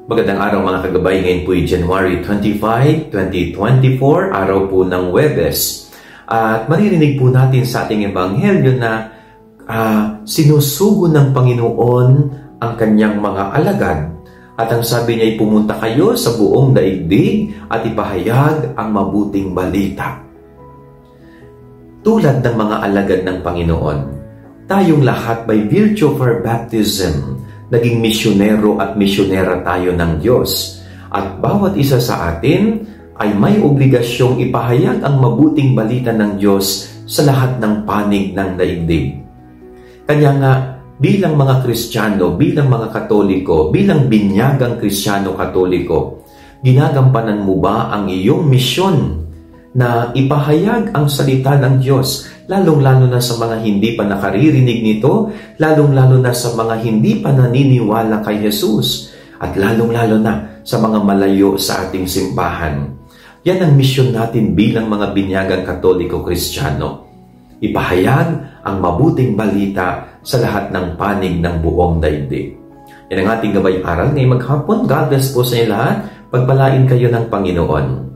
Magandang araw mga kagabay, ngayon po ay January 25, 2024, araw po ng Huwebes. At maririnig po natin sa ating ebanghelyo na sinusugo ng Panginoon ang kanyang mga alagad. At ang sabi niya ay pumunta kayo sa buong daigdig at ipahayag ang mabuting balita. Tulad ng mga alagad ng Panginoon, tayong lahat by virtue of our baptism, naging misyonero at misyonera tayo ng Diyos. At bawat isa sa atin ay may obligasyong ipahayag ang mabuting balita ng Diyos sa lahat ng panig ng daigdig. Kaya nga, bilang mga Kristiyano, bilang mga Katoliko, bilang binyagang Kristiyano-Katoliko, ginagampanan mo ba ang iyong misyon na ipahayag ang salita ng Diyos, lalong-lalo na sa mga hindi pa nakaririnig nito, lalong-lalo na sa mga hindi pa naniniwala kay Jesus, at lalong-lalo na sa mga malayo sa ating simbahan. Yan ang misyon natin bilang mga binyagang Katoliko-Kristiyano. Ipahayag ang mabuting balita sa lahat ng panig ng buong daigdig. Yan ang ating gabay aral ngayong maghapon. God bless po sa inyo lahat. Pagpalain kayo ng Panginoon.